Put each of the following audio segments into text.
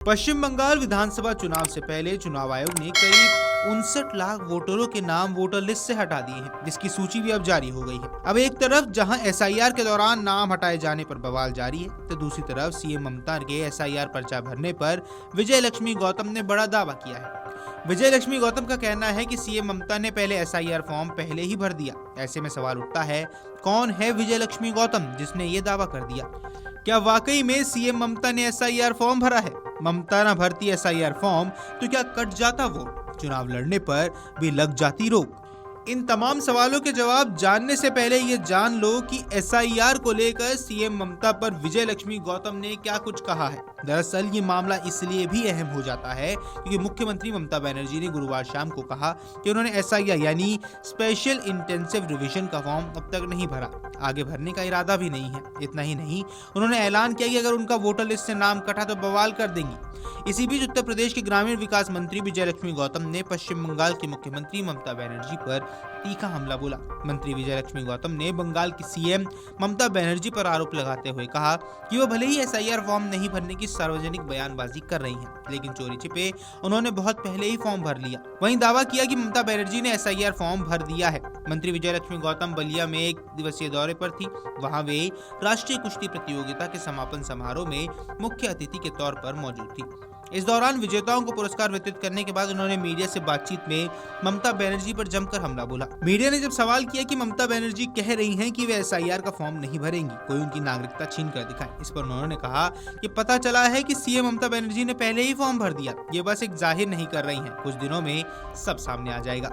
पश्चिम बंगाल विधानसभा चुनाव से पहले चुनाव आयोग ने करीब 59 लाख वोटरों के नाम वोटर लिस्ट से हटा दिए हैं, जिसकी सूची भी अब जारी हो गई है। अब एक तरफ जहां एसआईआर के दौरान नाम हटाए जाने पर बवाल जारी है, तो दूसरी तरफ सीएम ममता के एसआईआर पर्चा भरने पर विजय लक्ष्मी गौतम ने बड़ा दावा किया है। विजय लक्ष्मी गौतम का कहना है कि सीएम ममता ने पहले एसआईआर फॉर्म पहले ही भर दिया। ऐसे में सवाल उठता है, कौन है विजय लक्ष्मी गौतम जिसने ये दावा कर दिया? क्या वाकई में सीएम ममता ने एसआईआर फॉर्म भरा है? ममता ना भरती एसआईआर फॉर्म तो क्या कट जाता वोट? चुनाव लड़ने पर भी लग जाती रोक? इन तमाम सवालों के जवाब जानने से पहले ये जान लो कि एसआईआर को लेकर सीएम ममता पर विजय लक्ष्मी गौतम ने क्या कुछ कहा है। दरअसल ये मामला इसलिए भी अहम हो जाता है क्योंकि मुख्यमंत्री ममता बनर्जी ने गुरुवार शाम को कहा कि उन्होंने एसआईआर यानी स्पेशल इंटेंसिव रिवीजन का फॉर्म अब तक नहीं भरा, आगे भरने का इरादा भी नहीं है। इतना ही नहीं, उन्होंने ऐलान किया कि अगर उनका वोटर लिस्ट से नाम कटा तो बवाल कर देंगी। इसी बीच उत्तर प्रदेश के ग्रामीण विकास मंत्री विजय लक्ष्मी गौतम ने पश्चिम बंगाल की मुख्यमंत्री ममता बनर्जी पर तीखा हमला बोला। मंत्री विजय लक्ष्मी गौतम ने बंगाल की सीएम ममता बनर्जी पर आरोप लगाते हुए कहा कि वो भले ही एसआईआर फॉर्म नहीं भरने की सार्वजनिक बयानबाजी कर रही हैं, लेकिन चोरी छिपे उन्होंने बहुत पहले ही फॉर्म भर लिया। वहीं दावा किया कि ममता बनर्जी ने एसआईआर फॉर्म भर दिया है। मंत्री विजय लक्ष्मी गौतम बलिया में एक दिवसीय दौरे पर थी। वहां वे राष्ट्रीय कुश्ती प्रतियोगिता के समापन समारोह में मुख्य अतिथि के तौर पर मौजूद थी। इस दौरान विजेताओं को पुरस्कार वितरित करने के बाद उन्होंने मीडिया से बातचीत में ममता बनर्जी पर जमकर हमला बोला। मीडिया ने जब सवाल किया कि ममता बनर्जी कह रही हैं कि वे एसआईआर का फॉर्म नहीं भरेंगी, कोई उनकी नागरिकता छीन कर दिखाए, इस पर उन्होंने कहा कि पता चला है कि सीएम ममता बनर्जी ने पहले ही फॉर्म भर दिया, ये बस एक जाहिर नहीं कर रही हैं, कुछ दिनों में सब सामने आ जाएगा।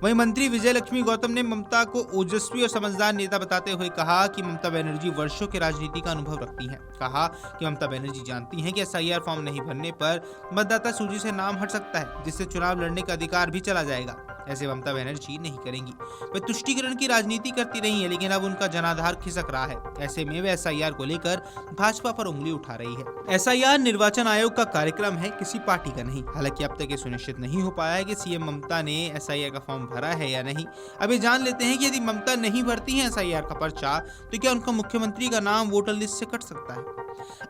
वहीं मंत्री विजय लक्ष्मी गौतम ने ममता को ओजस्वी और समझदार नेता बताते हुए कहा कि ममता बनर्जी वर्षों के राजनीति का अनुभव रखती हैं। कहा कि ममता बनर्जी जानती हैं कि एसआईआर फॉर्म नहीं भरने पर मतदाता सूची से नाम हट सकता है, जिससे चुनाव लड़ने का अधिकार भी चला जाएगा। ऐसे ममता बनर्जी नहीं करेंगी। वे तुष्टीकरण की राजनीति करती रही है, लेकिन अब उनका जनाधार खिसक रहा है। ऐसे में वे एसआईआर को लेकर भाजपा पर उंगली उठा रही है। एसआईआर निर्वाचन आयोग का कार्यक्रम है, किसी पार्टी का नहीं। हालांकि अब तक ये सुनिश्चित नहीं हो पाया है कि सीएम ममता ने एसआईआर का फॉर्म भरा है या नहीं। अब ये जान लेते हैं कि यदि ममता नहीं भरती है एसआईआर का पर्चा, तो क्या उनका मुख्यमंत्री का नाम वोटर लिस्ट से कट सकता है?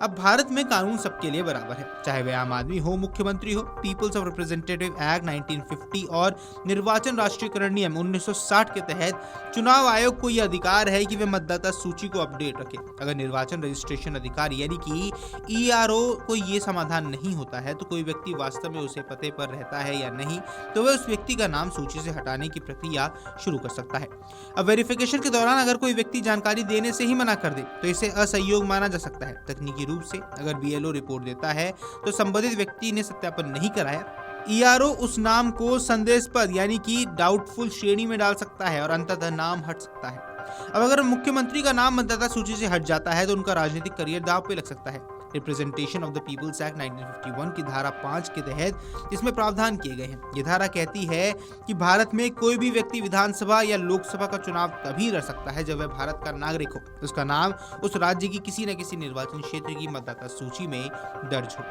अब भारत में कानून सबके लिए बराबर है, चाहे वह आम आदमी हो, मुख्यमंत्री हो। पीपल्स ऑफ रिप्रेजेंटेटिव एक्ट 1950 और निर्वाचन राष्ट्रीयकरण नियम 1960 के तहत चुनाव आयोग को यह अधिकार है कि वे मतदाता सूची को अपडेट रखे। अगर निर्वाचन रजिस्ट्रेशन अधिकारी यानी कि ईआरओ को ये समाधान नहीं होता है तो कोई व्यक्ति वास्तव में उसे पते पर रहता है या नहीं, तो वह उस व्यक्ति का नाम सूची से हटाने की प्रक्रिया शुरू कर सकता है। अब वेरिफिकेशन के दौरान अगर कोई व्यक्ति जानकारी देने से ही मना कर दे तो इसे असहयोग माना जा सकता है। तकनीकी रूप से अगर बीएलओ रिपोर्ट देता है तो संबंधित व्यक्ति ने सत्यापन नहीं कराया, ईआरओ उस नाम को संदेहास्पद यानी कि डाउटफुल श्रेणी में डाल सकता है और अंततः नाम हट सकता है। अब अगर मुख्यमंत्री का नाम मतदाता सूची से हट जाता है तो उनका राजनीतिक करियर दांव पे लग सकता है। Representation of the people's act 1951 की धारा 5 के तहत इसमें प्रावधान किए गए हैं। ये धारा कहती है कि भारत में कोई भी व्यक्ति विधानसभा या लोकसभा का चुनाव तभी लड़ सकता है जब वह भारत का नागरिक हो, उसका नाम उस राज्य की किसी न किसी निर्वाचन क्षेत्र की मतदाता सूची में दर्ज हो।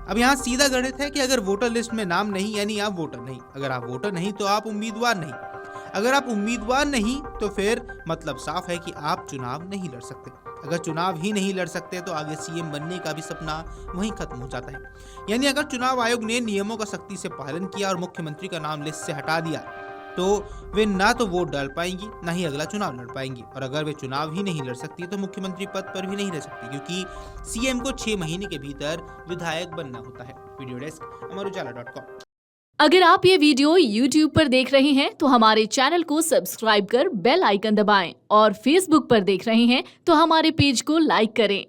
अब यहाँ सीधा गणित है कि अगर वोटर लिस्ट में नाम नहीं यानी आप वोटर नहीं, अगर आप वोटर नहीं तो आप उम्मीदवार नहीं, अगर आप उम्मीदवार नहीं तो फिर मतलब साफ है कि आप चुनाव नहीं लड़ सकते। अगर चुनाव ही नहीं लड़ सकते तो आगे सीएम बनने का भी सपना वहीं खत्म हो जाता है। यानी अगर चुनाव आयोग ने नियमों का सख्ती से पालन किया और मुख्यमंत्री का नाम लिस्ट से हटा दिया तो वे ना तो वोट डाल पाएंगी ना ही अगला चुनाव लड़ पाएंगी। और अगर वे चुनाव ही नहीं लड़ सकती तो मुख्यमंत्री पद पर भी नहीं रह सकती, क्योंकि सीएम को 6 महीने के भीतर विधायक बनना होता है। वीडियो डेस्क अमरउजाला.com। अगर आप ये वीडियो YouTube पर देख रहे हैं तो हमारे चैनल को सब्सक्राइब कर बेल आइकन दबाएं और Facebook पर देख रहे हैं तो हमारे पेज को लाइक करें।